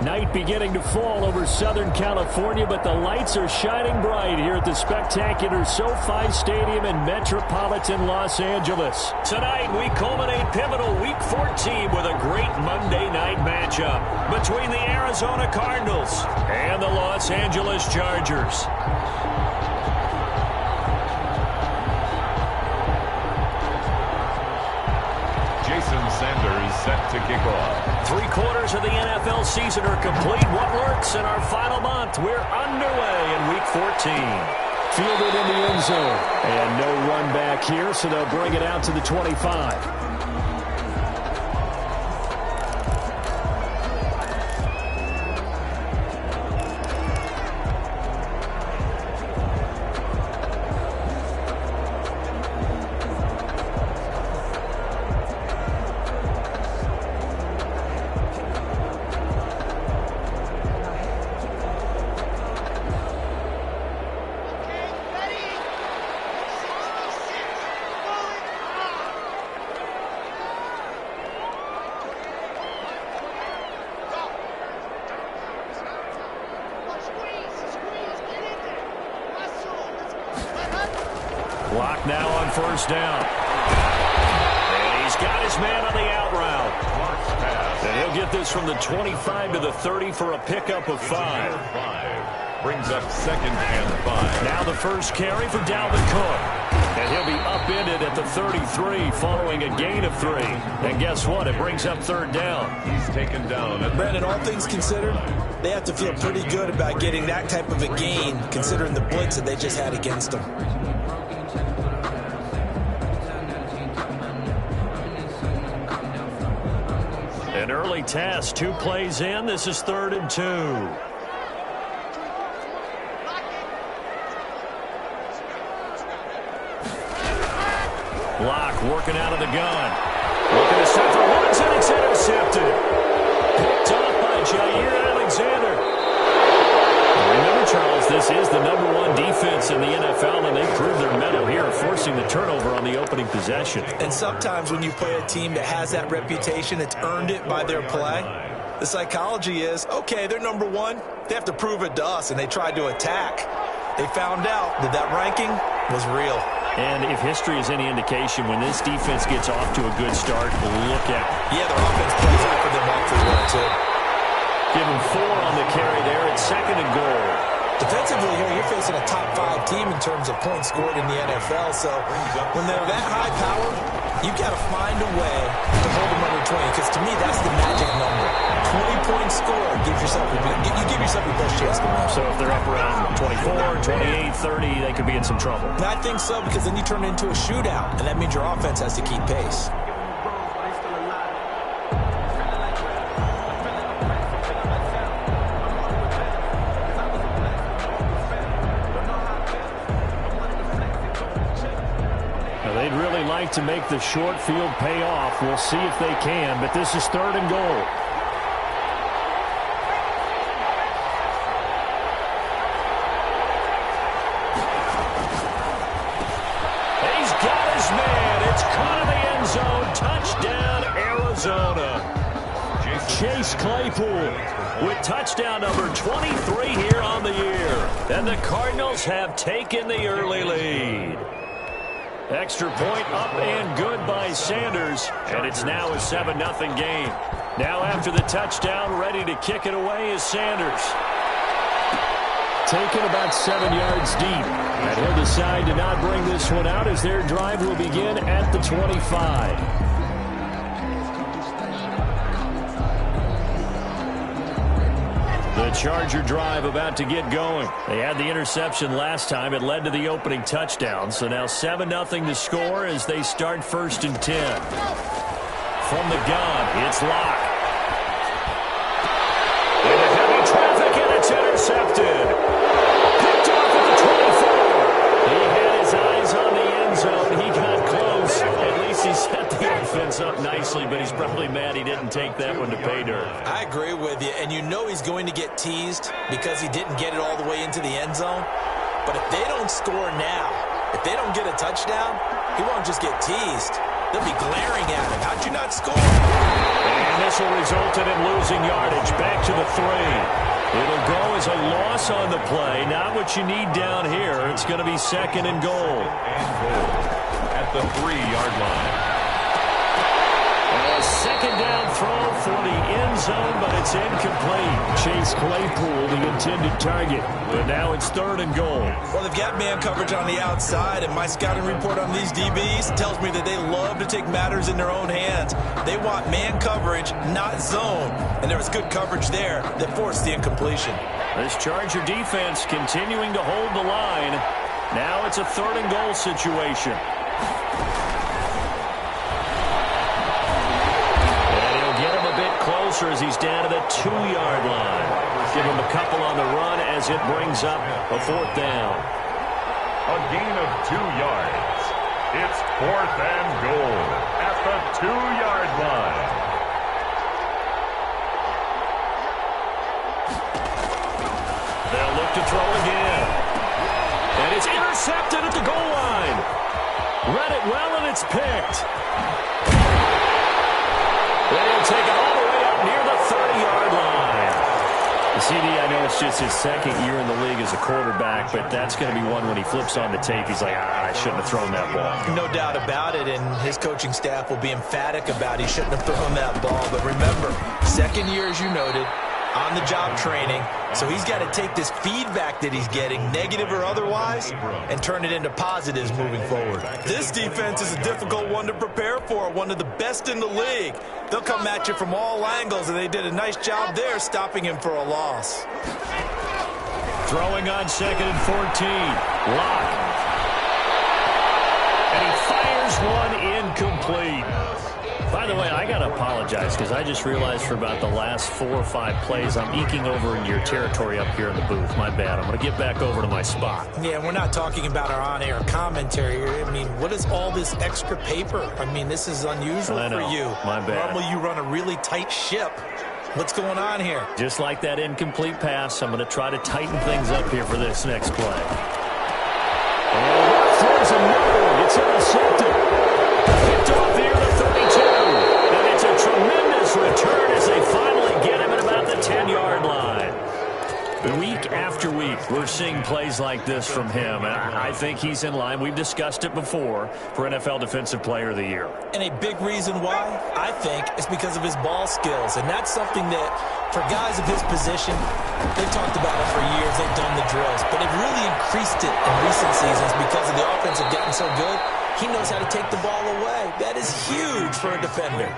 Night beginning to fall over Southern California, but the lights are shining bright here at the spectacular SoFi Stadium in metropolitan Los Angeles. Tonight, we culminate pivotal Week 14 with a great Monday night matchup between the Arizona Cardinals and the Los Angeles Chargers. Sanders set to kick off. 3/4 of the NFL season are complete. What works in our final month? We're underway in Week 14. Fielded in the end zone. And no run back here, so they'll bring it out to the 25. Block now on first down. And he's got his man on the out route. And he'll get this from the 25 to the 30 for a pickup of 5. Brings up 2nd and 5. Now the first carry for Dalvin Cook. And he'll be upended at the 33 following a gain of 3. And guess what? It brings up 3rd down. He's taken down. Brandon, all things considered, they have to feel pretty good about getting that type of a gain considering the blitz that they just had against them. An early test, 2 plays in. This is 3rd and 2. Block working out of the gun. Looking to set for once, and it's intercepted. Picked off by Jair Alexander. Remember, Charles, this is the #1 defense in the NFL, and they proved their mettle here, forcing the turnover on the opening possession. And sometimes when you play a team that has that reputation, it's earned it by their play. The psychology is, okay, they're #1. They have to prove it to us, and they tried to attack. They found out that that ranking was real. And if history is any indication, when this defense gets off to a good start, look at it. Yeah, their offense plays off of them awfully well, too. Give him 4 on the carry there. It's 2nd and goal. Defensively here, you're facing a top 5 team in terms of points scored in the NFL. So when they're that high powered, you've got to find a way to hold them under 20. Because to me, that's the magic number. 20-point score gives yourself you give yourself your best chance to win. So if they're up around 24, 28, 30, they could be in some trouble. And I think so, because then you turn it into a shootout, and that means your offense has to keep pace. They'd really like to make the short field pay off. We'll see if they can, but this is 3rd and goal. He's got his man. It's caught in the end zone. Touchdown, Arizona. Chase Claypool with touchdown number 23 here on the year. And the Cardinals have taken the early lead. Extra point up and good by Sanders, and it's now a 7-0 game. Now after the touchdown, ready to kick it away is Sanders. Taken about 7 yards deep, and he'll decide to not bring this one out as their drive will begin at the 25. The Charger drive about to get going. They had the interception last time. It led to the opening touchdown. So now 7-0 to score as they start 1st and 10. From the gun, it's Locke. Into heavy traffic, and it's intercepted. Picked off at the 24. He had his eyes on the end zone. He got close. At least he set the offense up nicely, but he's probably mad he didn't take that one to pay dirt. I agree with you, and you know he's going to get teased because he didn't get it all the way into the end zone. But if they don't score now, if they don't get a touchdown, he won't just get teased. They'll be glaring at him. How'd you not score? And this will result in him losing yardage. Back to the 3. It'll go as a loss on the play. Not what you need down here. It's going to be 2nd and goal. At the 3-yard line. A 2nd down throw for the end zone, but it's incomplete. Chase Claypool, the intended target. But now it's 3rd and goal. Well, they've got man coverage on the outside, and my scouting report on these DBs tells me that they love to take matters in their own hands. They want man coverage, not zone. And there was good coverage there that forced the incompletion. This Charger defense continuing to hold the line. Now it's a 3rd and goal situation. Closer as he's down to the 2-yard line. Give him a couple on the run as it brings up a 4th down. A gain of 2 yards. It's 4th and goal at the 2-yard line. They'll look to throw again. And it's intercepted at the goal line. Read it well, and it's picked. They'll take it all the way up near the 30-yard line. CD, I know it's just his 2nd year in the league as a quarterback, but that's going to be one when he flips on the tape. He's like, I shouldn't have thrown that ball. No doubt about it, and his coaching staff will be emphatic about he shouldn't have thrown that ball. But remember, 2nd year, as you noted, on-the-job training. So he's got to take this feedback that he's getting, negative or otherwise, and turn it into positives moving forward. This defense is a difficult one to prepare for, one of the best in the league. They'll come at you from all angles, and they did a nice job there stopping him for a loss. Throwing on 2nd and 14. Lock. And he fires one incomplete. By the way, I got to apologize because I just realized for about the last 4 or 5 plays, I'm eking over in your territory up here in the booth. My bad. I'm going to get back over to my spot. Yeah, we're not talking about our on-air commentary here. I mean, what is all this extra paper? I mean, this is unusual for you. My bad. Normally you run a really tight ship. What's going on here? Just like that incomplete pass, I'm going to try to tighten things up here for this next play. And throws another one. It's intercepted. Picked off here the 32. And it's a tremendous return as they finally get him at about the 10-yard line. Week after week, we're seeing plays like this from him. And I think he's in line. We've discussed it before for NFL Defensive Player of the Year. And a big reason why, I think, is because of his ball skills. And that's something that, for guys of his position, they've talked about it for years. They've done the drills. But they've really increased it in recent seasons because of the offense have gotten so good. He knows how to take the ball away. That is huge for a defender.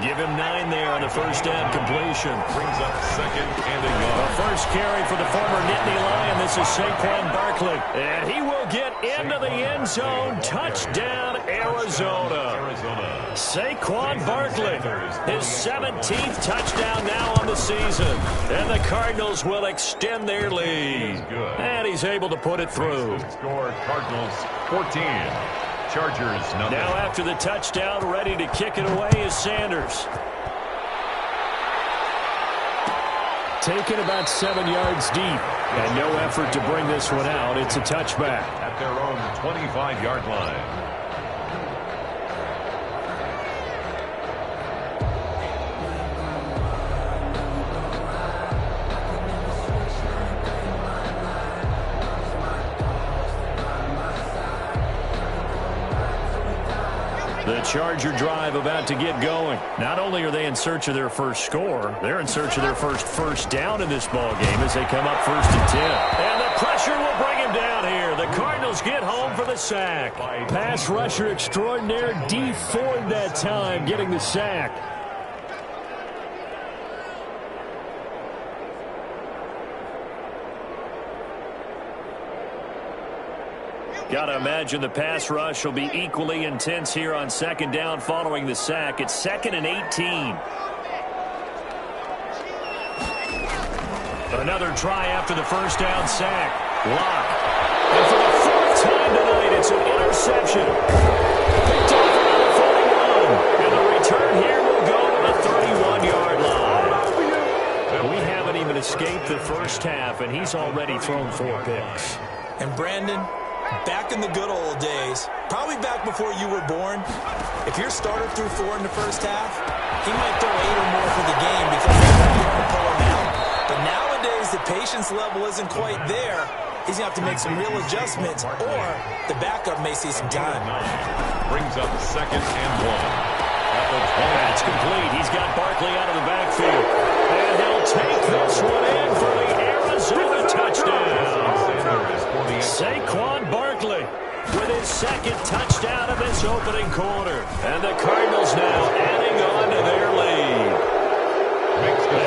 Give him 9 there on the first down completion. Brings up 2nd and a yard. The first carry for the former Nittany Lion. This is Saquon Barkley. And he will get into the end zone. Touchdown, Arizona. Saquon Barkley, his 17th touchdown now on the season. And the Cardinals will extend their lead. And he's able to put it through. Score Cardinals 14. Chargers nothing. Now after the touchdown, ready to kick it away is Sanders. Taken about 7 yards deep. And no effort to bring this one out. It's a touchback. At their own 25-yard line. The Charger drive about to get going. Not only are they in search of their first score, they're in search of their first down in this ball game as they come up 1st and 10. And the pressure will bring him down here. The Cardinals get home for the sack. Pass rusher extraordinaire, D Ford that time getting the sack. Got to imagine the pass rush will be equally intense here on 2nd down following the sack. It's 2nd and 18. Another try after the first down sack. Lock. And for the 4th time tonight, it's an interception. Picked off around the 41. And the return here will go to the 31-yard line. We haven't even escaped the first half, and he's already thrown 4 picks. And Brandon, back in the good old days, probably back before you were born, if your starter threw 4 in the first half, He might throw 8 or more for the game because they're going to pull him out. But nowadays, the patience level isn't quite there. He's going to have to make some real adjustments, or the backup may see some time. Brings up 2nd and 1. That's complete. He's got Barkley out of the backfield. And he'll take this one in for the Arizona touchdown. Saquon Barkley with his 2nd touchdown of this opening quarter. And the Cardinals now adding on to their lead.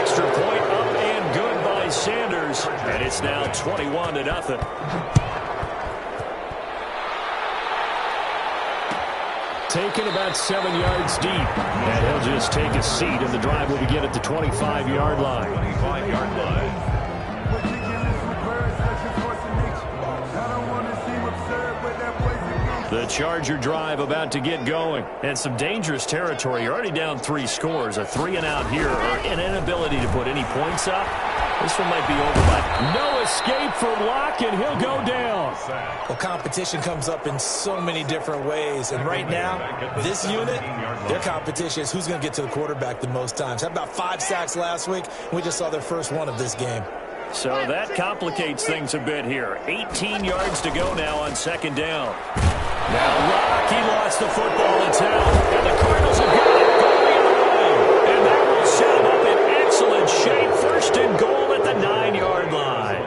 Extra point up and good by Sanders. And it's now 21-0. Taken about 7 yards deep. And he'll just take a seat, and the drive will begin at the 25-yard line. 25-yard line. The Charger drive about to get going. And some dangerous territory. You're already down 3 scores. A 3-and-out here, or an inability to put any points up. This one might be over, but no escape from Locke, and he'll go down. Well, competition comes up in so many different ways. And right now, this unit, their competition is who's going to get to the quarterback the most times. Had about 5 sacks last week. We just saw their first one of this game. So that complicates things a bit here. 18 yards to go now on 2nd down. Now Locke, he lost the football in town. And the Cardinals have got it going the other way. And that will set them up in excellent shape. 1st and goal at the 9-yard line.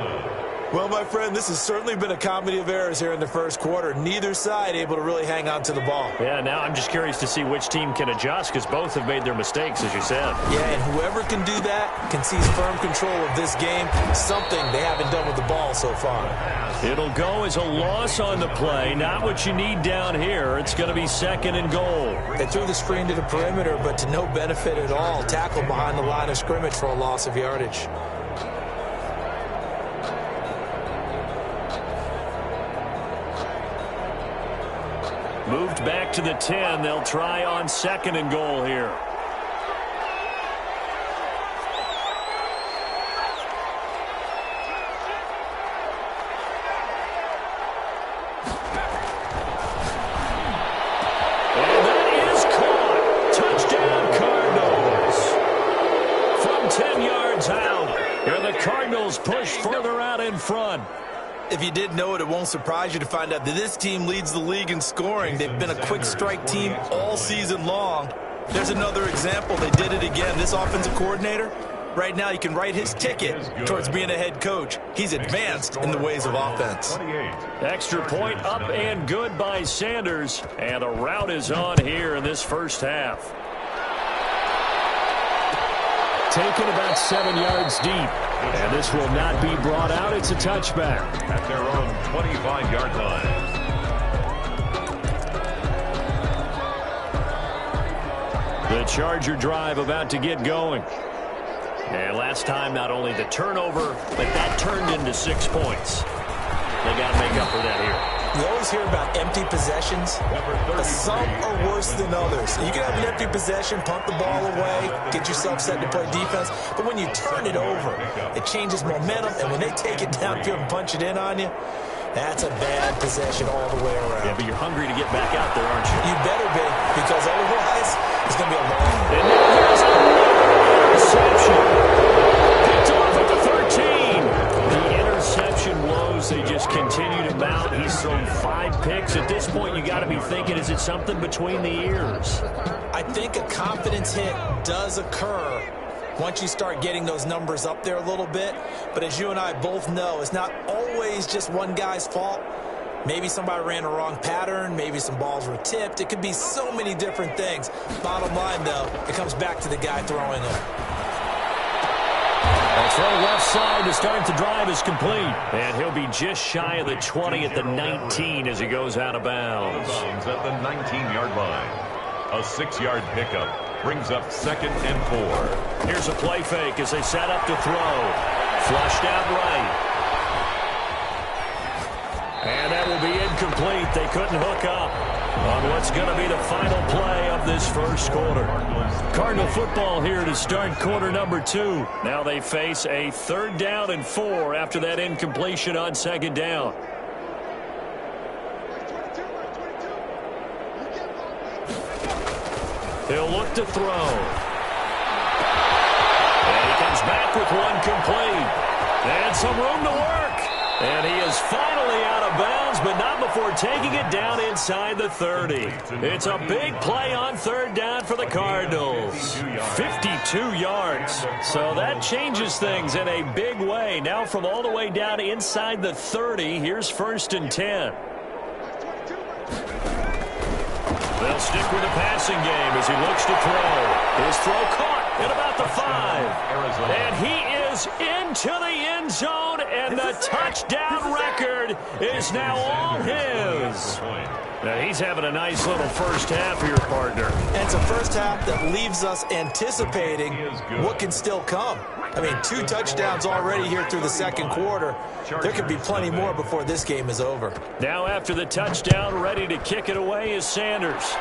Well, my friend, this has certainly been a comedy of errors here in the first quarter. Neither side able to really hang on to the ball. Yeah, now I'm just curious to see which team can adjust, because both have made their mistakes, as you said. Yeah, and whoever can do that can seize firm control of this game, something they haven't done with the ball so far. It'll go as a loss on the play, not what you need down here. It's going to be 2nd and goal. They threw the screen to the perimeter, but to no benefit at all. Tackled behind the line of scrimmage for a loss of yardage. Moved back to the 10. They'll try on 2nd and goal here. And that is caught. Touchdown Cardinals. From 10 yards out. Here the Cardinals push further out in front. If you did know it, it won't surprise you to find out that this team leads the league in scoring. They've been a quick strike team all season long. There's another example. They did it again. This offensive coordinator, right now you can write his ticket towards being a head coach. He's advanced in the ways of offense. Extra point up and good by Sanders. And the route is on here in this first half. Taken about 7 yards deep. And this will not be brought out. It's a touchback. At their own 25-yard line. The Charger drive about to get going. And last time, not only the turnover, but that turned into 6 points. They got to make up for that here. You always hear about empty possessions, but some are worse than others. You can have an empty possession, punt the ball away, get yourself set to play defense, but when you turn it over, it changes momentum, and when they take it downfield and punch it in on you, that's a bad possession all the way around. Yeah, but you're hungry to get back out there, aren't you? You better be, because otherwise, it's going to be a long one. And now here's a interception. Picked off at the 13. The interception woes, they just continue to mount. He's thrown 5 picks. At this point, you got to be thinking, is it something between the ears? I think a confidence hit does occur once you start getting those numbers up there a little bit. But as you and I both know, it's not always just one guy's fault. Maybe somebody ran a wrong pattern. Maybe some balls were tipped. It could be so many different things. Bottom line, though, it comes back to the guy throwing it. That throw left side to start the drive is complete. And he'll be just shy of the 20 at the 19 as he goes out of bounds. At the 19-yard line. A 6-yard pickup brings up 2nd and 4. Here's a play fake as they set up to throw. Flushed out right. And that will be incomplete. They couldn't hook up on what's going to be the final play of this first quarter. Cardinal football here to start quarter number 2. Now they face a 3rd down and 4 after that incompletion on 2nd down. He'll look to throw. back with one complete. And some room to work. And he is finally out of bounds, but not before taking it down inside the 30. It's a big play on third down for the Cardinals. 52 yards. So that changes things in a big way. Now from all the way down inside the 30, here's 1st and 10. They'll stick with the passing game as he looks to throw. His throw caught at about the 5. And he is into the end zone, and the touchdown record is now all his. Now he's having a nice little first half here, partner. And it's a first half that leaves us anticipating what can still come. I mean, 2 touchdowns already here through the second quarter. There could be plenty more before this game is over. Now after the touchdown, ready to kick it away is Sanders.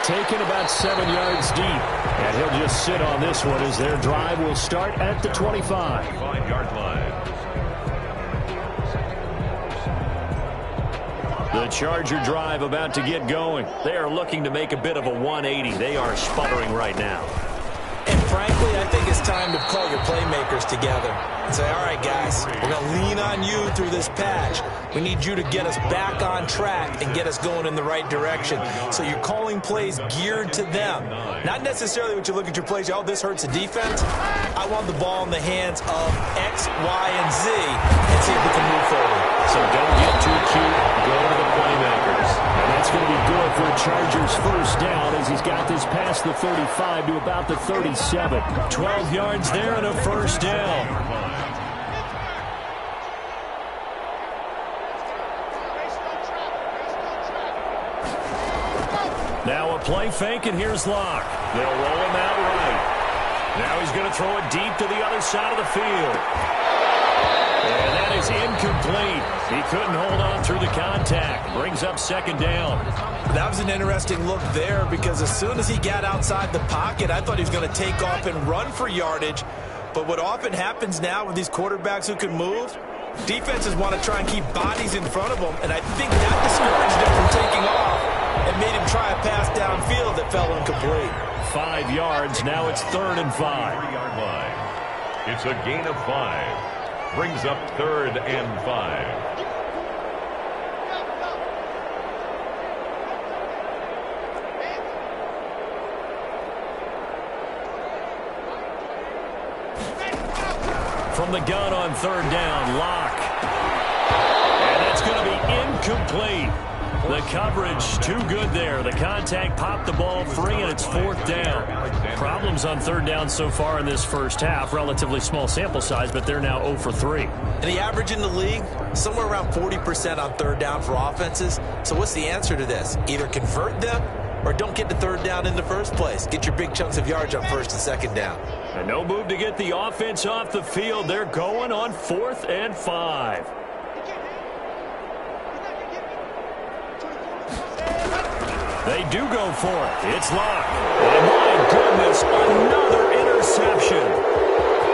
Taken about 7 yards deep. And he'll just sit on this one as their drive will start at the 25. 5-yard line. The Charger drive about to get going. They are looking to make a bit of a 180. They are sputtering right now. And frankly, I think it's time to call your playmakers together and say, all right, guys, we're going to lean on you through this patch. We need you to get us back on track and get us going in the right direction. So you're calling plays geared to them. Not necessarily what you look at your plays, oh, this hurts the defense. I want the ball in the hands of X, Y, and Z and see if we can move forward. So don't get too cute. Go to the playmakers. And that's going to be good for a Chargers first down as he's got this past the 35 to about the 37. 12 yards there and a first down. Now a play fake, and here's Locke. They'll roll him out right. Now he's going to throw it deep to the other side of the field. And that is incomplete. He couldn't hold on through the contact. Brings up second down. That was an interesting look there because as soon as he got outside the pocket, I thought he was going to take off and run for yardage. But what often happens now with these quarterbacks who can move, defenses want to try and keep bodies in front of them, and I think that discouraged him from taking off and made him try a pass downfield that fell incomplete. 5 yards. Now it's 3rd and 5. 3-yard line. It's a gain of 5. Brings up 3rd and 5. From the gun on 3rd down, Locke. And that's going to be incomplete. The coverage too good there. The contact popped the ball free, and it's 4th down. Problems on 3rd down so far in this first half. Relatively small sample size, but they're now 0 for 3. And the average in the league, somewhere around 40% on 3rd down for offenses. So what's the answer to this? Either convert them or don't get the 3rd down in the first place. Get your big chunks of yards on 1st and 2nd down. And no move to get the offense off the field. They're going on 4th and 5. They do go for it. It's Locke. And my goodness, another interception.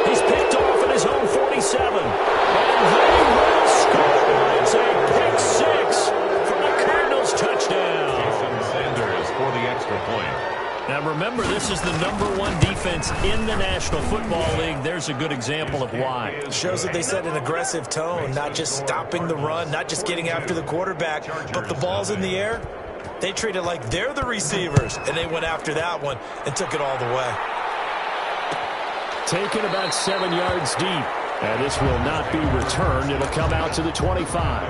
He's picked off at his own 47. And they will score. It's a pick 6 for the Cardinals touchdown. Jason Sanders for the extra point. Now remember, this is the #1 defense in the National Football League. There's a good example of why. It shows that they set an aggressive tone, not just stopping the run, not just getting after the quarterback, but the ball's in the air. They treat it like they're the receivers, and they went after that one and took it all the way. Taken about 7 yards deep. And this will not be returned. It'll come out to the 25.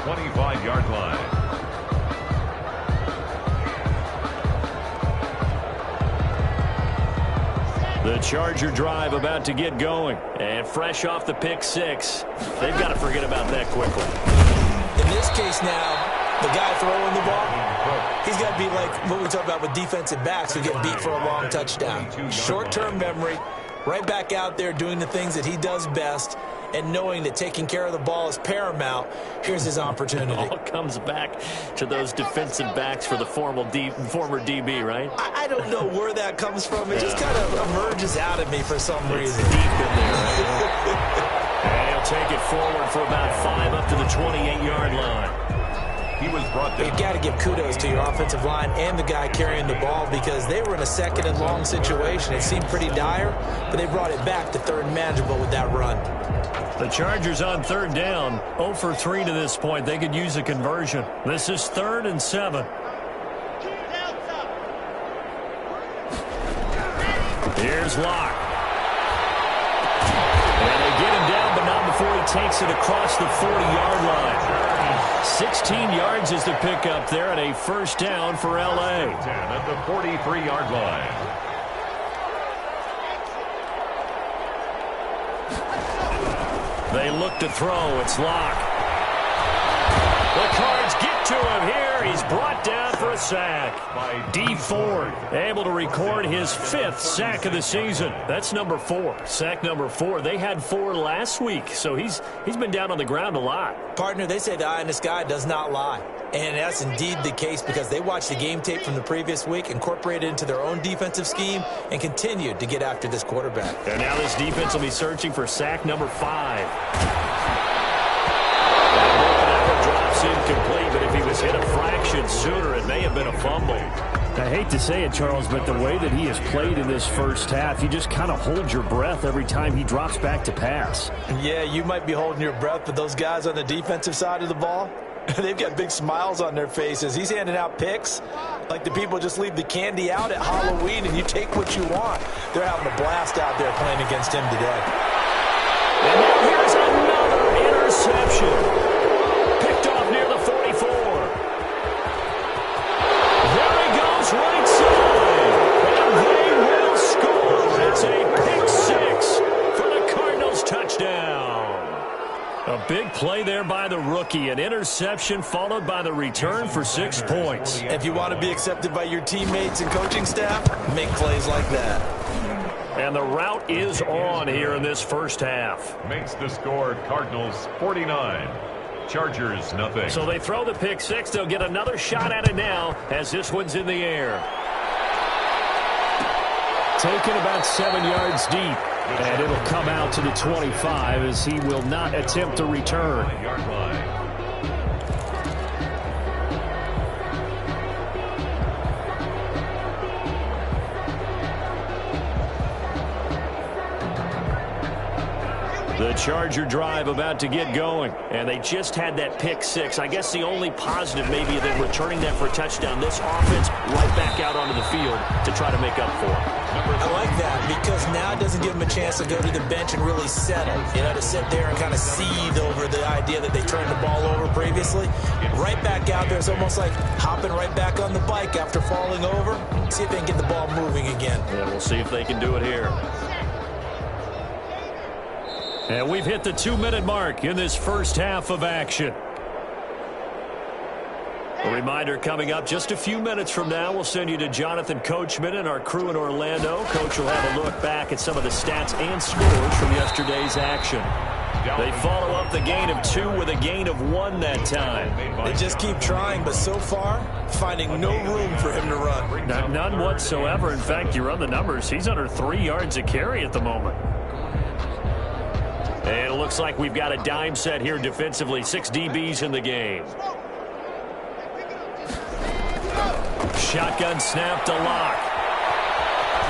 25-yard line. The Charger drive about to get going. And fresh off the pick 6. They've got to forget about that quickly. In this case now, the guy throwing the ball, he's got to be like what we talk about with defensive backs who get beat for a long touchdown. Short-term memory, right back out there doing the things that he does best, and knowing that taking care of the ball is paramount. Here's his opportunity. It all comes back to those defensive backs for the former DB, right? I don't know where that comes from. It just kind of emerges out of me for some reason. Deep in there, right? And he'll take it forward for about 5 up to the 28-yard line. He was brought down. You've got to give kudos to your offensive line and the guy carrying the ball because they were in a second and long situation. It seemed pretty dire, but they brought it back to third and manageable with that run. The Chargers on third down, 0 for 3 to this point. They could use a conversion. This is 3rd and 7. Here's Locke. And they get him down, but not before he takes it across the 40-yard line. 16 yards is the pickup there, and a first down for L.A. 10 at the 43-yard line. They look to throw. It's Locke. The Cards get to him here. He's brought down for a sack. D. Ford able to record his 5th sack of the season. That's number 4. Sack number 4. They had 4 last week, so he's been down on the ground a lot. Partner, they say the eye in the sky does not lie. And that's indeed the case because they watched the game tape from the previous week, incorporated it into their own defensive scheme, and continued to get after this quarterback. And now this defense will be searching for sack number 5. Drops incomplete, but if he was hit a fraction sooner, it may have been a fumble. I hate to say it, Charles, but the way that he has played in this first half, you just kind of hold your breath every time he drops back to pass. Yeah, you might be holding your breath, but those guys on the defensive side of the ball, they've got big smiles on their faces. He's handing out picks like the people just leave the candy out at Halloween and you take what you want. They're having a blast out there playing against him today. And now here's another interception. Picked off near the 44. There he goes right side. And they will score. It's a pick 6 for the Cardinals touchdown. A big play there by the rookie. An interception followed by the return for 6 points. If you want to be accepted by your teammates and coaching staff, make plays like that. And the route is on here in this first half. Makes the score Cardinals 49. Chargers, nothing. So they throw the pick 6. They'll get another shot at it now as this one's in the air. Taken about 7 yards deep. And it'll come out to the 25 as he will not attempt to return. Yard line. The Charger drive about to get going, and they just had that pick 6. I guess the only positive maybe of them returning that for a touchdown. This offense right back out onto the field to try to make up for it. I like that because now it doesn't give them a chance to go to the bench and really settle. You know, to sit there and kind of seethe over the idea that they turned the ball over previously. Right back out there. It's almost like hopping right back on the bike after falling over. See if they can get the ball moving again. Yeah, we'll see if they can do it here. And we've hit the 2-minute mark in this first half of action. A reminder coming up just a few minutes from now, we'll send you to Jonathan Coachman and our crew in Orlando. Coach will have a look back at some of the stats and scores from yesterday's action. They follow up the gain of 2 with a gain of 1 that time. They just keep trying, but so far, finding no room for him to run. None whatsoever. In fact, you run the numbers. He's under 3 yards a carry at the moment. And it looks like we've got a dime set here defensively. 6 DBs in the game. Shotgun snap to Locke.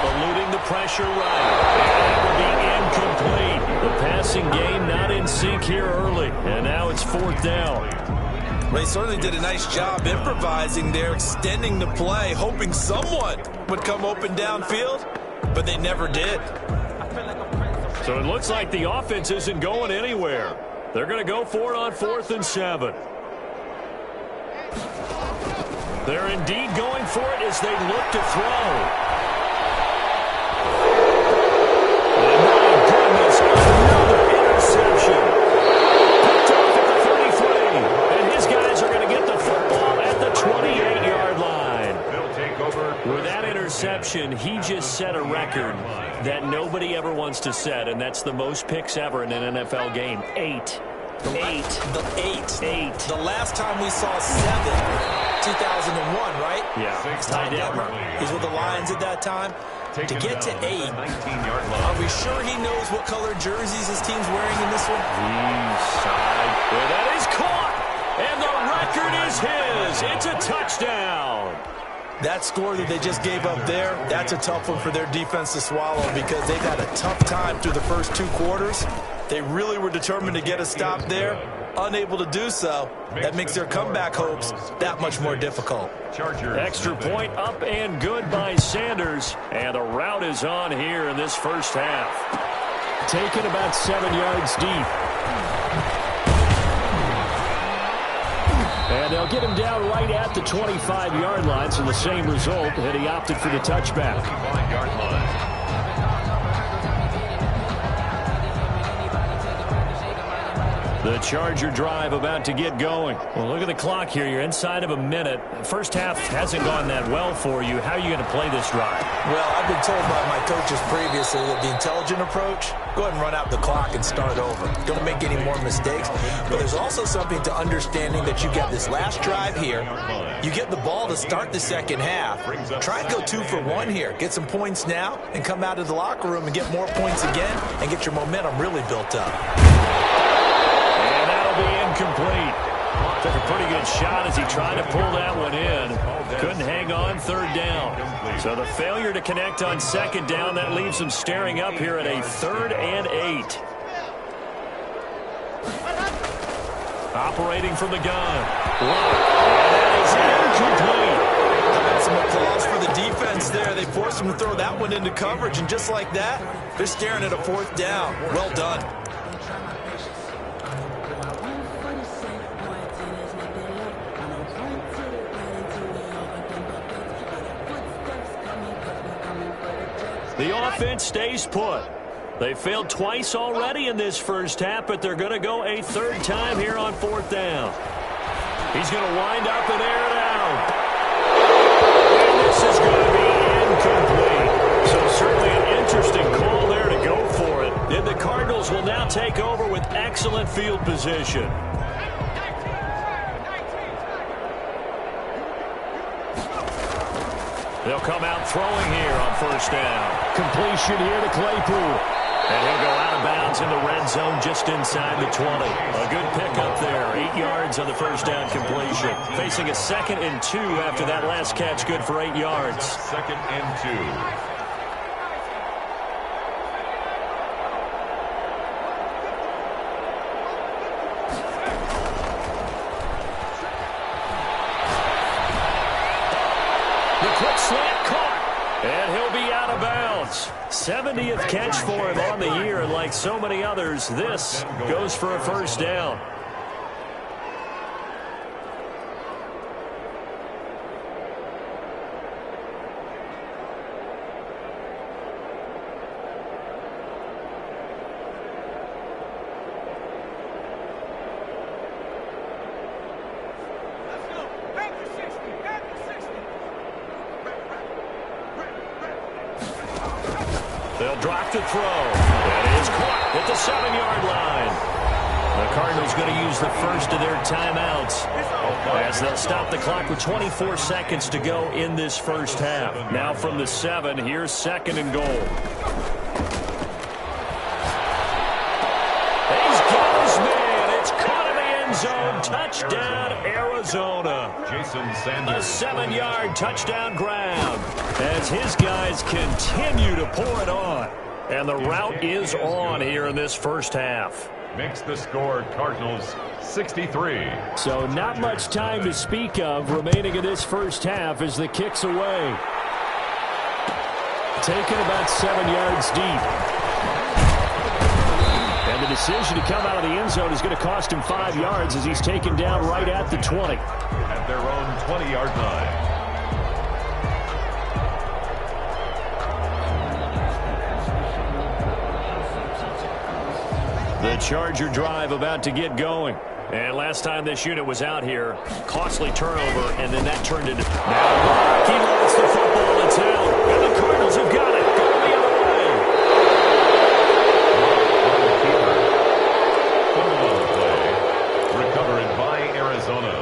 Eluding the pressure right. And that will be incomplete. The passing game not in sync here early. And now it's 4th down. They certainly did a nice job improvising there, extending the play, hoping someone would come open downfield, but they never did. So it looks like the offense isn't going anywhere. They're going to go for it on 4th and 7. They're indeed going for it as they look to throw. And my goodness, another interception. Picked off at the 33. And his guys are going to get the football at the 28-yard line. They'll take over. With that interception, he just set a record that nobody ever wants to set, and that's the most picks ever in an NFL game. 8. The last time we saw 7, 2001, right? Yeah. Ty Detmer. He's with the Lions at that time. To get to 8, are we sure he knows what color jerseys his team's wearing in this one? Inside. Well, that is caught. And the record is his. It's a touchdown. That score that they just gave up there, that's a tough one for their defense to swallow because they've had a tough time through the first 2 quarters. They really were determined to get a stop there. Unable to do so, that makes their comeback hopes that much more difficult. Extra point up and good by Sanders. And the route is on here in this first half. Taken about 7 yards deep. And they'll get him down right at the 25-yard line, so the same result, and he opted for the touchback. The Charger drive about to get going. Well, look at the clock here. You're inside of a minute. First half hasn't gone that well for you. How are you going to play this drive? Well, I've been told by my coaches previously that the intelligent approach, go ahead and run out the clock and start over. Don't make any more mistakes. But there's also something to understanding that you get this last drive here. You get the ball to start the second half. Try and go 2 for 1 here. Get some points now and come out of the locker room and get more points again and get your momentum really built up. Incomplete. Took a pretty good shot as he tried to pull that one in. Couldn't hang on third down. So the failure to connect on second down, that leaves him staring up here at a 3rd and 8. Operating from the gun. That is incomplete. Some applause for the defense there. They forced him to throw that one into coverage, and just like that, they're staring at a 4th down. Well done. The offense stays put. They failed twice already in this first half, but they're going to go a 3rd time here on 4th down. He's going to wind up and air it out. And this is going to be incomplete. So certainly an interesting call there to go for it. And the Cardinals will now take over with excellent field position. They'll come out throwing here on 1st down. Completion here to Claypool. And he'll go out of bounds in the red zone just inside the 20. A good pickup there. 8 yards on the 1st down completion. Facing a 2nd and 2 after that last catch, good for 8 yards. 2nd and 2. Slant caught, and he'll be out of bounds. 70th catch for him on the year, and like so many others, this goes for a 1st down. They'll drop to throw. That is caught at the 7-yard line. The Cardinals going to use the first of their timeouts as they'll stop the clock with 24 seconds to go in this first half. Now from the 7, here's 2nd and goal. He's got his man. It's caught in the end zone. Touchdown, Arizona. Jason Sanders. A 7-yard touchdown grab as his guys continue to pour it on. And the route is on here in this first half. Makes the score Cardinals 63. So not much time to speak of remaining in this first half as the kick's away. Taken about 7 yards deep. And the decision to come out of the end zone is going to cost him 5 yards as he's taken down right at the 20. At their own 20-yard line. The Charger drive about to get going. And last time this unit was out here, costly turnover, and then that turned into... Now he wants the football to town, and the Cardinals have got it. Going the other way. Football play. Recovered by Arizona.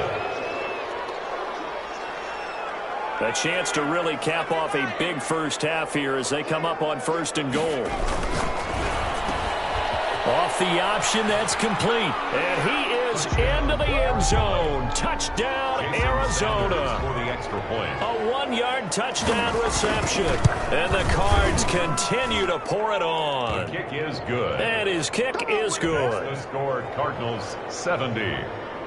A chance to really cap off a big first half here as they come up on 1st and goal. Off the option, that's complete. And he is into the end zone. Touchdown, Arizona. For the extra point. A 1-yard touchdown reception. And the Cards continue to pour it on. The kick is good. And his kick is good. That's the score, Cardinals 70.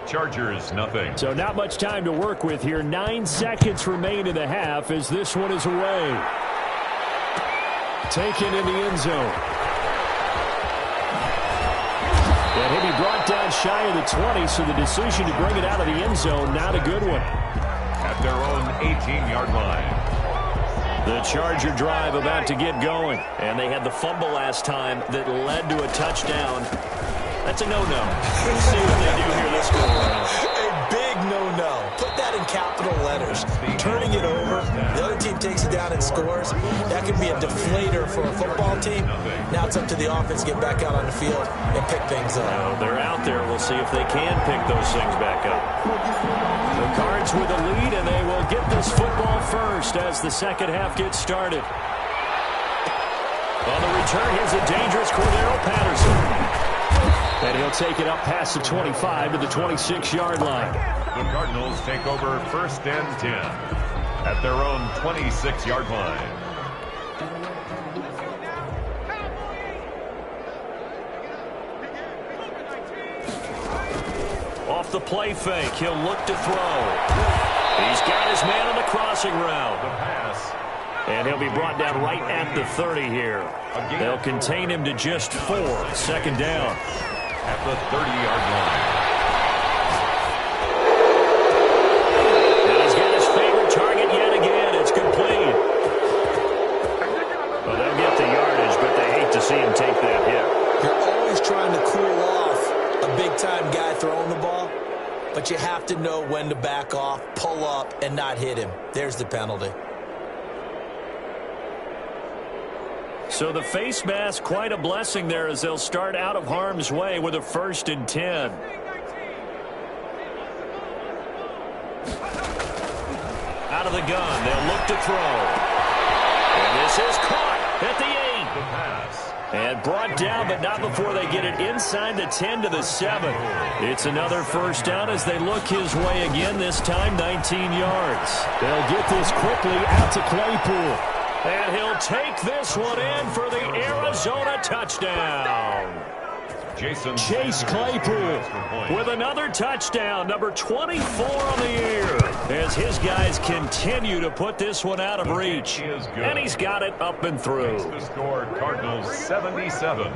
Chargers, nothing. So not much time to work with here. 9 seconds remain in the half as this one is away. Taken in the end zone. And he'll be brought down shy of the 20, so the decision to bring it out of the end zone, not a good one. At their own 18-yard line. The Charger drive about to get going. And they had the fumble last time that led to a touchdown. That's a no-no. Let's see what they do here this go around. A big no-no. Put that in capital letters. Turning it over, the other team takes it down and scores. That could be a deflator for a football team. Now it's up to the offense to get back out on the field and pick things up. Well, they're out there. We'll see if they can pick those things back up. The Cards with a lead, and they will get this football first as the second half gets started. On the return, here's a dangerous Cordero Patterson. And he'll take it up past the 25 to the 26-yard line. The Cardinals take over 1st and 10 at their own 26-yard line. Off the play fake, he'll look to throw. He's got his man on the crossing route. The pass. And he'll be brought down right at the 30 here. They'll contain him to just 4. Second down. At the 30-yard line. And he's got his favorite target yet again. It's complete. Well, they'll get the yardage, but they hate to see him take that hit. You're always trying to cool off a big-time guy throwing the ball, but you have to know when to back off, pull up, and not hit him. There's the penalty. So the face mask, quite a blessing there as they'll start out of harm's way with a 1st and 10. Out of the gun, they'll look to throw. And this is caught at the 8. The pass. And brought down, but not before they get it inside the 10 to the 7. It's another first down as they look his way again, this time 19 yards. They'll get this quickly out to Claypool. And he'll take this one in for the Arizona touchdown. Chase Claypool with another touchdown, number 24 on the year, as his guys continue to put this one out of reach. And he's got it up and through. The score, Cardinals 77.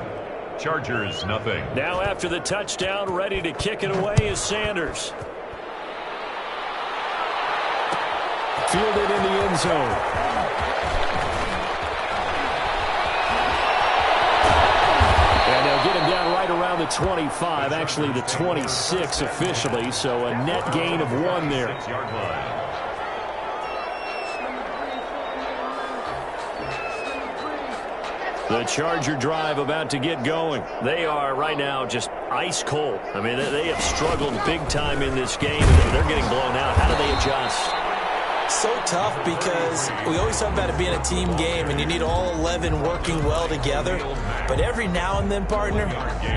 Chargers, nothing. Now after the touchdown, ready to kick it away is Sanders. Fielded in the end zone. Get him down right around the 25, actually the 26 officially, so a net gain of 1 there. The Charger drive about to get going. They are right now just ice cold. I mean, they have struggled big time in this game, and they're getting blown out. How do they adjust? So tough because we always talk about it being a team game and you need all 11 working well together. But every now and then, partner,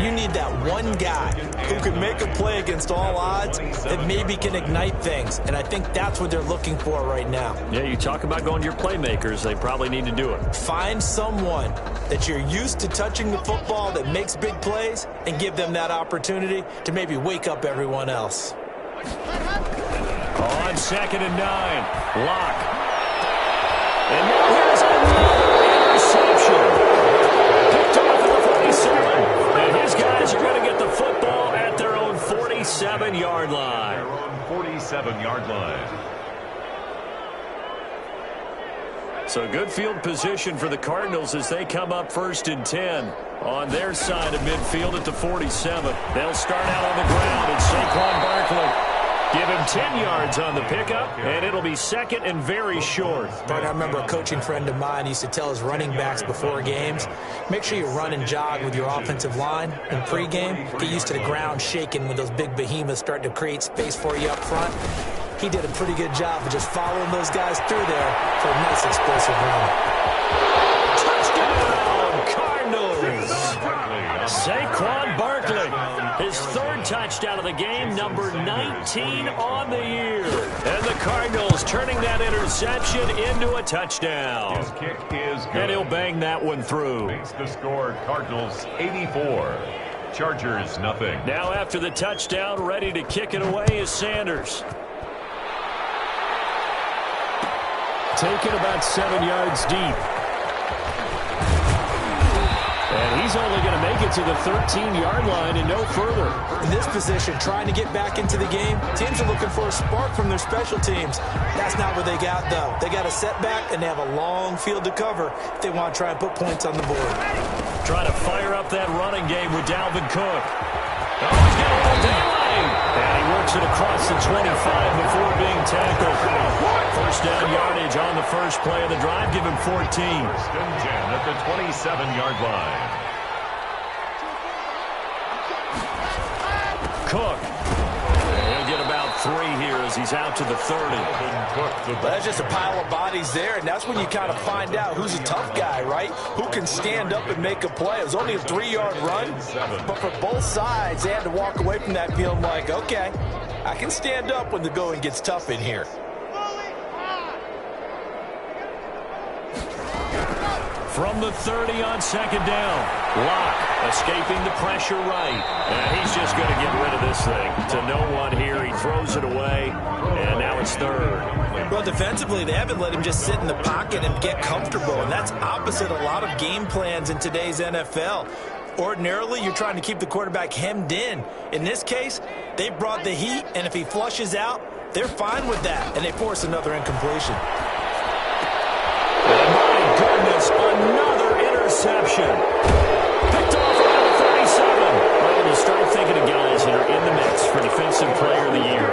you need that one guy who can make a play against all odds that maybe can ignite things. And I think that's what they're looking for right now. Yeah, you talk about going to your playmakers. They probably need to do it. Find someone that you're used to touching the football that makes big plays and give them that opportunity to maybe wake up everyone else. On 2nd and 9, Lock. And now here's another interception. Picked off at the 47. And his guys are going to get the football at their own 47-yard line. Their own 47-yard line. So good field position for the Cardinals as they come up 1st and 10 on their side of midfield at the 47. They'll start out on the ground, and Saquon Barkley give him 10 yards on the pickup, and it'll be 2nd and very short. But I remember a coaching friend of mine used to tell his running backs before games, make sure you run and jog with your offensive line in pregame. Get used to the ground shaking when those big behemoths start to create space for you up front. He did a pretty good job of just following those guys through there for a nice explosive run. Touchdown, Cardinals! Saquon Barkley, his 3rd touchdown of the game, number 19 on the year. And the Cardinals turning that interception into a touchdown. His kick is good. And he'll bang that one through. Makes the score Cardinals 84. Chargers nothing. Now after the touchdown, ready to kick it away is Sanders. Taken about 7 yards deep. And he's only going to make it to the 13-yard line and no further. In this position, trying to get back into the game, teams are looking for a spark from their special teams. That's not what they got, though. They got a setback, and they have a long field to cover if they want to try and put points on the board. Try to fire up that running game with Dalvin Cook. Oh, he's got a little daylight. And he works it across the 25 before being tackled. First down yardage on the first play of the drive. Give him 14. First and 10 at the 27-yard line. Cook. He'll get about 3 here as he's out to the 30. That's just a pile of bodies there, and that's when you kind of find out who's a tough guy, right? Who can stand up and make a play. It was only a 3-yard run, but for both sides, they had to walk away from that feeling like, okay, I can stand up when the going gets tough in here. From the 30 on second down. Locke escaping the pressure right. And he's just going to get rid of this thing. To no one here. He throws it away. And now it's third. Well, defensively, they haven't let him just sit in the pocket and get comfortable. And that's opposite a lot of game plans in today's NFL. Ordinarily, you're trying to keep the quarterback hemmed in. In this case, they brought the heat. And if he flushes out, they're fine with that. And they force another incompletion. Goodness, another interception. Picked off around 37. Well, you start thinking of guys that are in the mix for Defensive Player of the Year.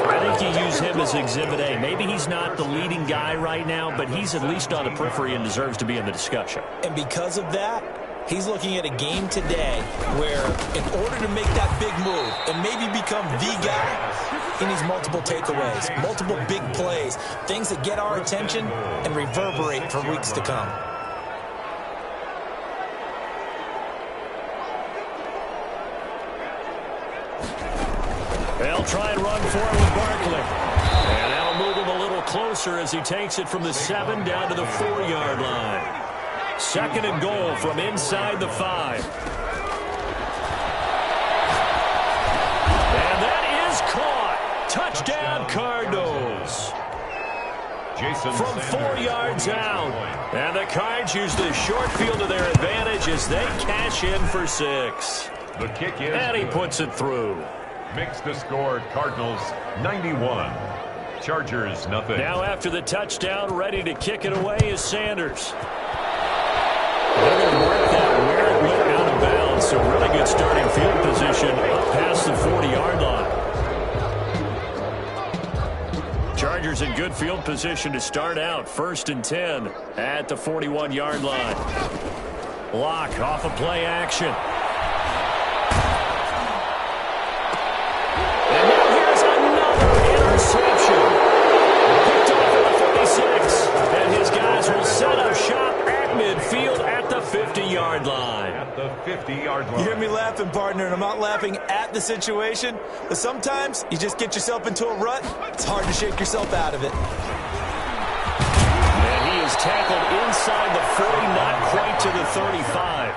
I think you use him as Exhibit A. Maybe he's not the leading guy right now, but he's at least on the periphery and deserves to be in the discussion. And because of that, he's looking at a game today where in order to make that big move and maybe become the guy, he needs multiple takeaways, multiple big plays, things that get our attention and reverberate for weeks to come. They'll try and run for it with Barkley. And that'll move him a little closer as he takes it from the 7 down to the 4-yard line. Second and goal from inside the 5. And that is caught. Touchdown, Cardinals. From 4 yards out. And the Cards use the short field to their advantage as they cash in for 6. The kick is and he puts it through. Makes the score Cardinals 91. Chargers nothing. Now after the touchdown, ready to kick it away is Sanders. They're going to work that where it went out of bounds. So really good starting field position up past the 40-yard line. Chargers in good field position to start out. 1st and 10 at the 41-yard line. Locke off of play action. And now here's another interception. Picked off at the 46. And his guys will set up shop at midfield at the 50-yard line. At the 50-yard line. You hear me laughing, partner, and I'm not laughing at the situation, but sometimes you just get yourself into a rut. It's hard to shake yourself out of it. And he is tackled inside the 40, not quite to the 35.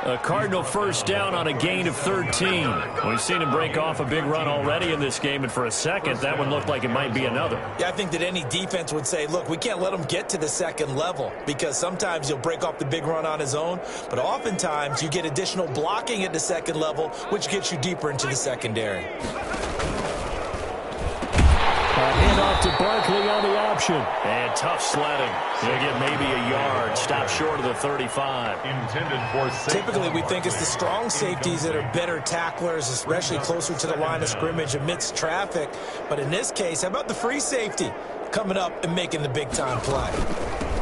A Cardinal first down on a gain of 13. We've seen him break off a big run already in this game, and for a second, that one looked like it might be another. Yeah, I think that any defense would say, look, we can't let him get to the second level because sometimes he'll break off the big run on his own, but oftentimes you get additional blocking at the second level, which gets you deeper into the secondary. Hand off to Barkley on the option. And tough sledding. He'll get maybe a yard. Stop short of the 35. Intended for safety. Typically, we think it's the strong safeties that are better tacklers, especially closer to the line of scrimmage amidst traffic. But in this case, how about the free safety coming up and making the big-time play?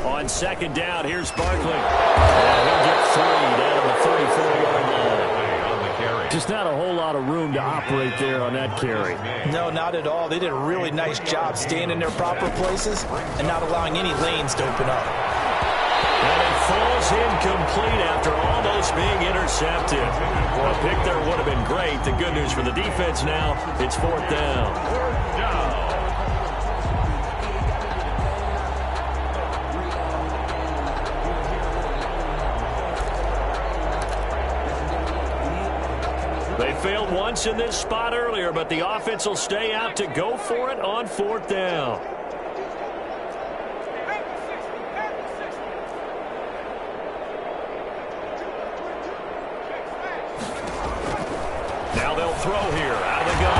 On second down, here's Barkley. And he'll get 3 down on the 34-yard line. Just not a whole lot of room to operate there on that carry. No, not at all. They did a really nice job staying in their proper places and not allowing any lanes to open up. And they falls incomplete after almost being intercepted. Well, a pick there would have been great. The good news for the defense now, it's 4th down. 4th down. They failed once in this spot earlier, but the offense will stay out to go for it on 4th down. Now they'll throw here out of the gun.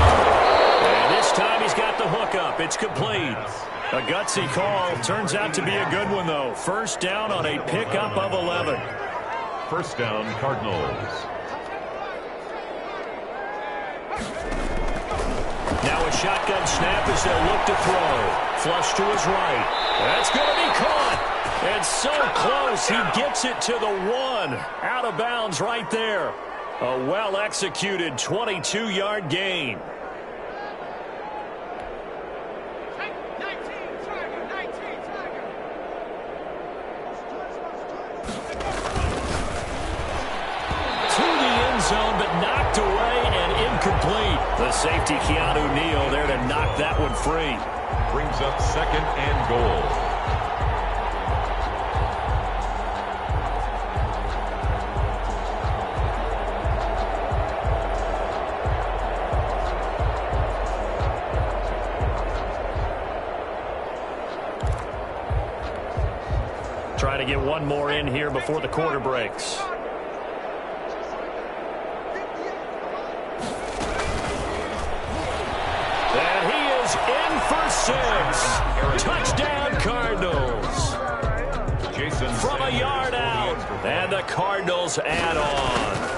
And this time he's got the hook up. It's complete. A gutsy call. Turns out to be a good one, though. 1st down on a pickup of 11. 1st down, Cardinals. Now a shotgun snap as they'll look to throw. Flush to his right. That's going to be caught. And so close, he gets it to the 1. Out of bounds right there. A well-executed 22-yard gain. To the end zone, but knocked away and incomplete. The safety, Keanu Neal, there to knock that one free. Brings up 2nd and goal. Try to get one more in here before the quarter breaks. And he is in for 6. Touchdown, Cardinals. From a yard out. And the Cardinals add on.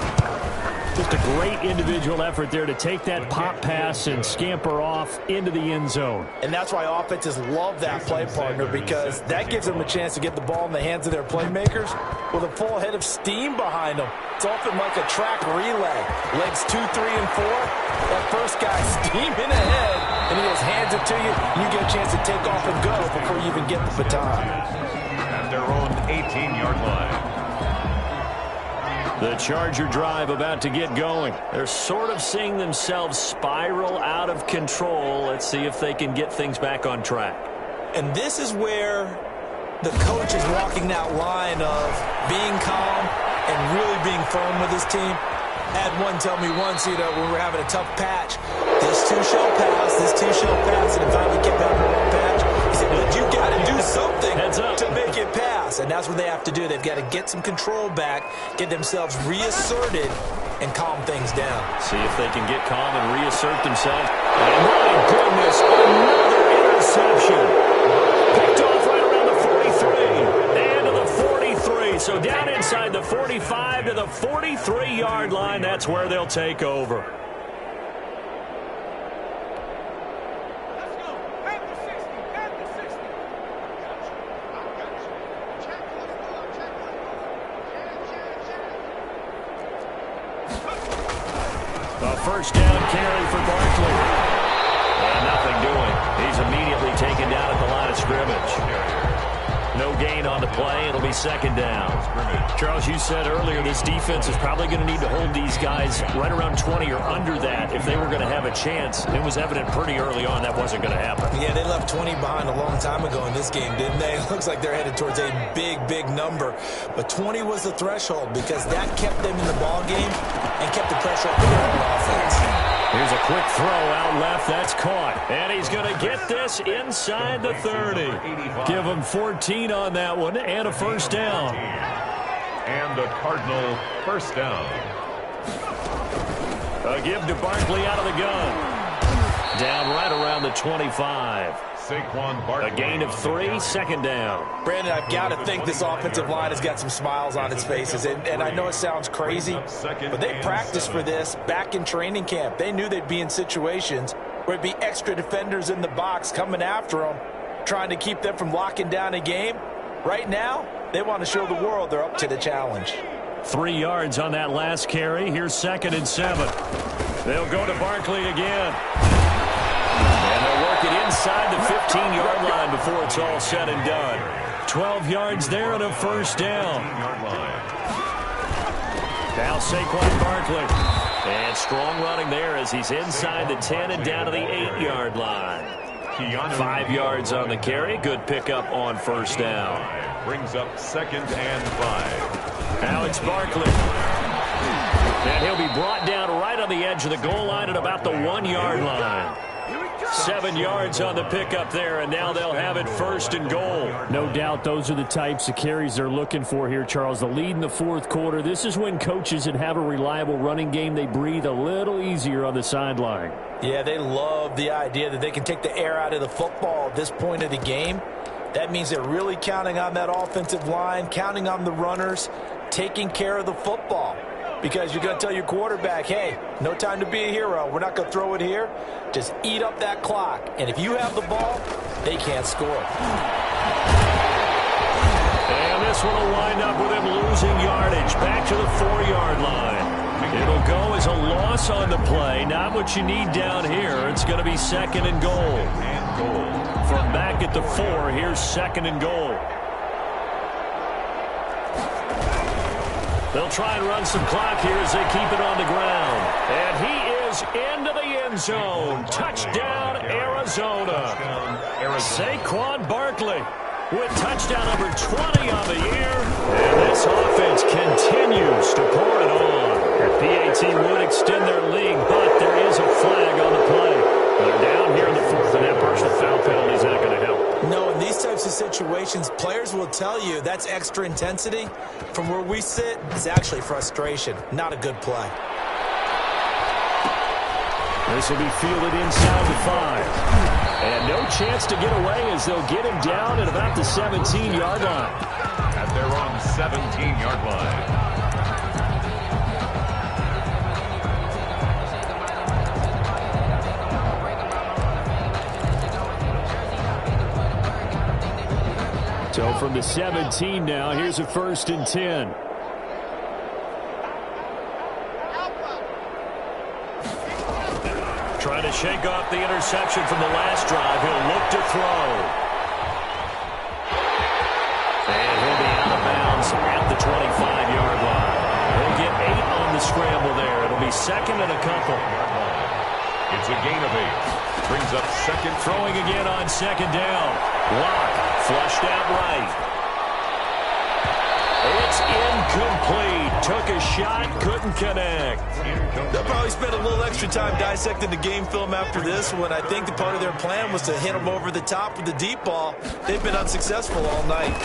Just a great individual effort there to take that pop pass and scamper off into the end zone. And that's why offenses love that play, partner, because that gives them a chance to get the ball in the hands of their playmakers with a full head of steam behind them. It's often like a track relay. Legs 2, 3, and 4. That first guy steaming ahead, and he just hands it to you, and you get a chance to take off and go before you even get the baton. At their own 18-yard line. The Charger drive about to get going. They're sort of seeing themselves spiral out of control. Let's see if they can get things back on track. And this is where the coach is walking that line of being calm and really being firm with his team. Had one tell me once, when we were having a tough patch, this too shall pass, and it finally kept having a rough patch. He said, but you got to do something to make it pass. And that's what they have to do. They've got to get some control back, get themselves reasserted, and calm things down. See if they can get calm and reassert themselves. And my goodness, another interception. Picked off right around the 43. And to the 43. So down inside the 45 to the 43-yard line. That's where they'll take over. A first down carry for Barkley. And nothing doing. He's immediately taken down at the line of scrimmage. No gain on the play. It'll be 2nd down. Charles, you said earlier this defense is probably going to need to hold these guys right around 20 or under that if they were going to have a chance. It was evident pretty early on that wasn't going to happen. Yeah, they left 20 behind a long time ago in this game, didn't they? It looks like they're headed towards a big, big number. But 20 was the threshold because that kept them in the ball game and kept the pressure up on their offense. Here's a quick throw out left. That's caught. And he's going to get this inside the 30. Give him 14 on that one and a first down. And the Cardinal first down. A give to Barkley out of the gun. Down right around the 25. Saquon Barkley. A gain of 3, 2nd down. Brandon, I've got to think this offensive line has got some smiles on its faces. And I know it sounds crazy, but they practiced for this back in training camp. They knew they'd be in situations where it'd be extra defenders in the box coming after them, trying to keep them from locking down a game. Right now, they want to show the world they're up to the challenge. 3 yards on that last carry. Here's 2nd and 7. They'll go to Barkley again. And they'll work it inside the 15-yard line before it's all said and done. 12 yards there and a first down. Now Saquon Barkley. And strong running there as he's inside the 10 and down to the 8-yard line. 5 yards on the carry. Good pickup on first down. Brings up 2nd and 5. Alex Barkley. And he'll be brought down right on the edge of the goal line at about the 1-yard line. 7 yards on the pickup there, and now they'll have it 1st and goal. No doubt those are the types of carries they're looking for here, Charles. The lead in the 4th quarter. This is when coaches that have a reliable running game, they breathe a little easier on the sideline. Yeah, they love the idea that they can take the air out of the football at this point of the game. That means they're really counting on that offensive line, counting on the runners, taking care of the football. Because you're going to tell your quarterback, hey, no time to be a hero. We're not going to throw it here. Just eat up that clock. And if you have the ball, they can't score. And this one will wind up with him losing yardage back to the 4-yard line. It'll go as a loss on the play. Not what you need down here. It's going to be 2nd and goal. From back at the 4, here's 2nd and goal. They'll try and run some clock here as they keep it on the ground. And he is into the end zone. Touchdown, Arizona. Saquon Barkley with touchdown number 20 on the year. And this offense continues to pour it on. The PAT would extend their lead, but there is a flag on the play. They're down here in the 4th, and that personal foul penalty is not going to help. No, in these types of situations, players will tell you that's extra intensity. From where we sit, it's actually frustration. Not a good play. This will be fielded inside the 5. And no chance to get away as they'll get him down at about the 17-yard line. At their own 17-yard line. So from the 17 now, here's a 1st and 10. Trying to shake off the interception from the last drive. He'll look to throw. And he'll be out of bounds at the 25-yard line. He'll get 8 on the scramble there. It'll be 2nd and a couple. It's a gain of 8. Brings up 2nd. Throwing again on 2nd down. Lock flushed out right. It's incomplete. Took a shot, couldn't connect. They'll probably spend a little extra time dissecting the game film after this one. I think the part of their plan was to hit them over the top with the deep ball. They've been unsuccessful all night.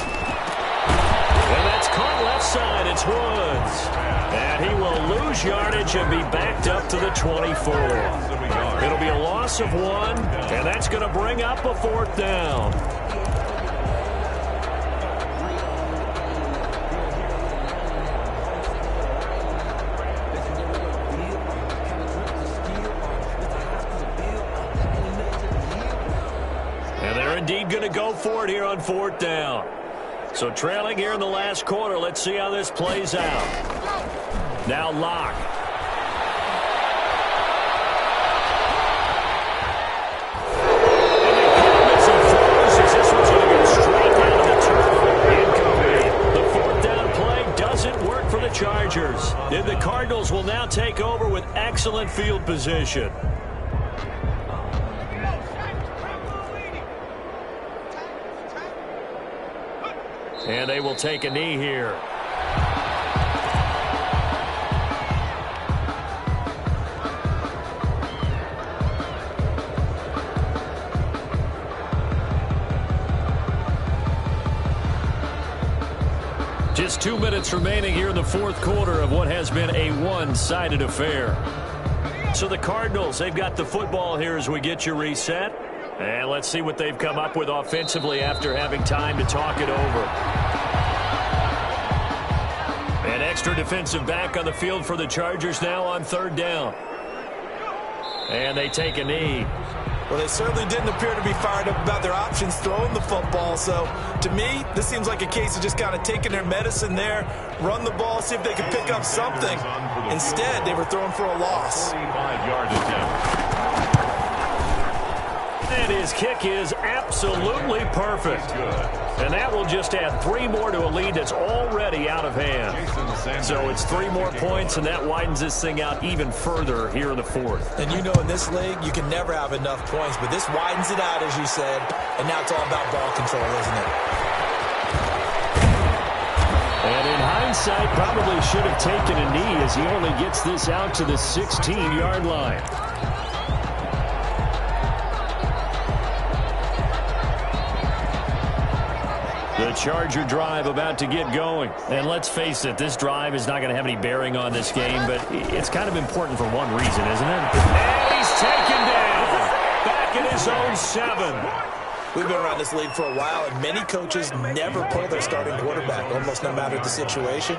And that's caught left side. It's Woods. And he will lose yardage and be backed up to the 24. It'll be a loss of 1, and that's going to bring up a 4th down. And they're indeed going to go for it here on 4th down. So trailing here in the last quarter. Let's see how this plays out. Now Lock. And they miss some throws as this one's going to go straight down to the turf. Incomplete. The 4th down play doesn't work for the Chargers. And the Cardinals will now take over with excellent field position. And they will take a knee here. Just 2 minutes remaining here in the 4th quarter of what has been a one-sided affair. So the Cardinals, they've got the football here as we get you reset. And let's see what they've come up with offensively after having time to talk it over. An extra defensive back on the field for the Chargers now on 3rd down. And they take a knee. Well, they certainly didn't appear to be fired up about their options throwing the football. So, to me, this seems like a case of just kind of taking their medicine there, run the ball, see if they can pick up something. Instead, they were throwing for a loss. 45-yard attempt. And his kick is absolutely perfect. And that will just add 3 more to a lead that's already out of hand. So it's 3 more points, and that widens this thing out even further here in the 4th. And you know, in this league, you can never have enough points, but this widens it out, as you said, and now it's all about ball control, isn't it? And in hindsight, probably should have taken a knee as he only gets this out to the 16-yard line. The Charger drive about to get going. And let's face it, this drive is not going to have any bearing on this game, but it's kind of important for one reason, isn't it? And he's taken down. Back in his own 7. We've been around this league for a while, and many coaches never pull their starting quarterback, almost no matter the situation.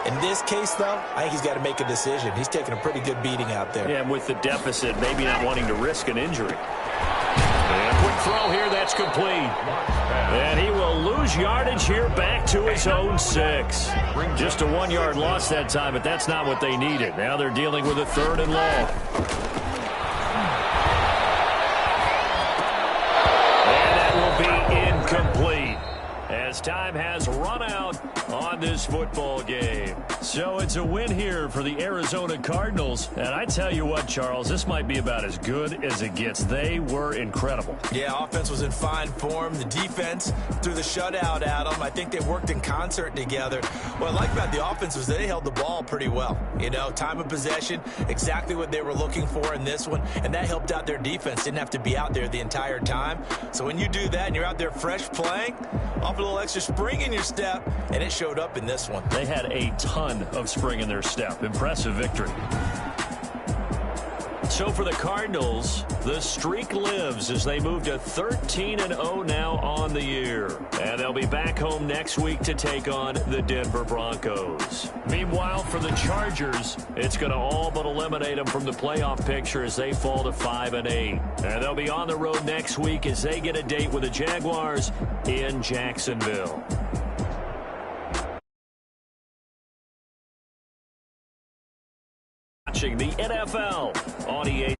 In this case, though, I think he's got to make a decision. He's taking a pretty good beating out there. Yeah, and with the deficit, maybe not wanting to risk an injury. And quick throw here, that's complete. And he will lose yardage here back to his own 6. Just a 1-yard loss that time, but that's not what they needed. Now they're dealing with a 3rd and long. Incomplete as time has run out on this football game. So it's a win here for the Arizona Cardinals. And I tell you what, Charles, this might be about as good as it gets. They were incredible. Yeah, offense was in fine form. The defense threw the shutout at them. I think they worked in concert together. What I like about the offense was they held the ball pretty well. You know, time of possession, exactly what they were looking for in this one. And that helped out their defense. Didn't have to be out there the entire time. So when you do that and you're out there fresh playing, off a little extra spring in your step, and it showed up in this one. They had a ton of spring in their step. Impressive victory. So for the Cardinals, the streak lives as they move to 13-0 now on the year. And they'll be back home next week to take on the Denver Broncos. Meanwhile, for the Chargers, it's going to all but eliminate them from the playoff picture as they fall to 5-8. And they'll be on the road next week as they get a date with the Jaguars in Jacksonville. Watching the NFL on EA.